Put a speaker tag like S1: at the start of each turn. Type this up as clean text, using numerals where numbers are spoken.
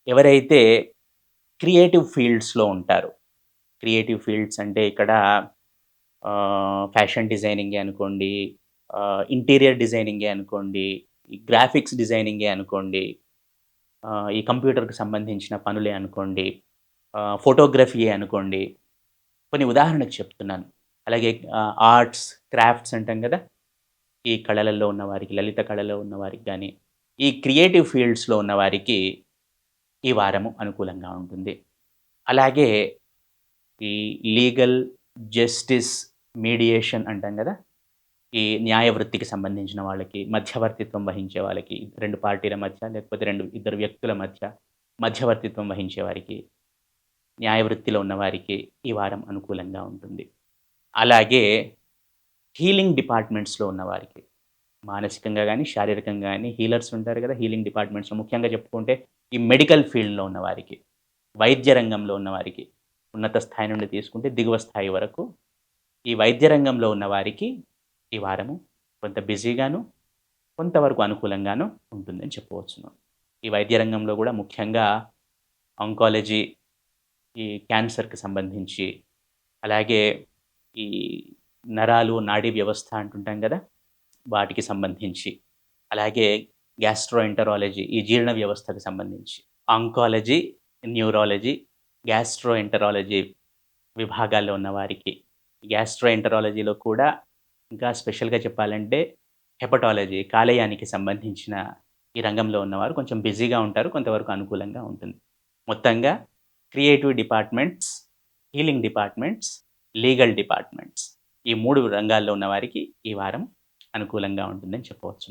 S1: ఎవరైతే క్రియేటివ్ ఫీల్డ్స్‌లో ఉంటారో, creative fields అంటే ఇక్కడ ఫ్యాషన్ డిజైనింగే అనుకోండి, ఇంటీరియర్ డిజైనింగే అనుకోండి, ఈ గ్రాఫిక్స్ డిజైనింగే అనుకోండి, ఈ కంప్యూటర్‌కి సంబంధించిన పనులే అనుకోండి, ఫోటోగ్రఫీయే అనుకోండి. కొన్ని ఉదాహరణకు చెప్తున్నాను. అలాగే ఆర్ట్స్, క్రాఫ్ట్స్ అంటాం గదా! ఈ కళలలో ఉన్నవారికి, లలిత కళలో ఉన్నవారికి గాని, ఈ క్రియేటివ్ ఫీల్డ్స్‌లో ఉన్నవారికి ఈ వారము అనుకూలంగా ఉంటుంది. అలాగే ఈ లీగల్, జస్టిస్, మీడియేషన్ అంటాం గదా! ఈ న్యాయ వృత్తికి సంబంధించిన వాళ్ళకి, మధ్యవర్తిత్వం వహించే వాళ్ళకి, 2 పార్టీల మధ్య లేకపోతే ఇద్దరు వ్యక్తుల మధ్య మధ్యవర్తిత్వం వహించే వారికి, న్యాయ వృత్తిలో ఉన్నవారికి ఈ వారం అనుకూలంగా ఉంటుంది. అలాగే హీలింగ్ డిపార్ట్‌మెంట్స్‌లో ఉన్నవారికి, మానసికంగా గాని, శారీరకంగా గాని హీలర్స్ ఉంటారు గదా! హీలింగ్ డిపార్ట్‌మెంట్స్‌లో ముఖ్యంగా చెప్పుకుంటే ఈ మెడికల్ ఫీల్డ్‌లో ఉన్నవారికి, వైద్య రంగంలో ఉన్నవారికి, ఉన్నత స్థాయి నుండి తీసుకుంటే దిగువ స్థాయి వరకు ఈ వైద్య రంగంలో ఉన్నవారికి ఈ వారము కొంత బిజీగాను, కొంతవరకు అనుకూలంగాను ఉంటుందని చెప్పవచ్చును. ఈ వైద్య రంగంలో గూడా ముఖ్యంగా ఆంకాలజీ, ఈ క్యాన్సర్‌కి సంబంధించి, అలాగే ఈ నరాలు, నాడీ వ్యవస్థ అంటుంటాం గదా! వాటికి సంబంధించి, అలాగే గ్యాస్ట్రోఎంటరాలజీ ఈ జీర్ణ వ్యవస్థకు సంబంధించి, ఆంకాలజీ, న్యూరాలజీ, గ్యాస్ట్రోఎంటరాలజీ విభాగాల్లో ఉన్నవారికి, గ్యాస్ట్రోఎంటరాలజీలో కూడా ఇంకా స్పెషల్‌గా చెప్పాలంటే హెపటాలజీ కాలేయానికి సంబంధించిన ఈ రంగంలో ఉన్నవారు కొంచెం బిజీగా ఉంటారు. కొంతవరకు అనుకూలంగా ఉంటుంది. మొత్తంగా creative departments, healing departments, legal departments ఈ 3 రంగాల్లో ఉన్నవారికి ఈ వారం అనుకూలంగా ఉంటుందని చెప్పవచ్చును.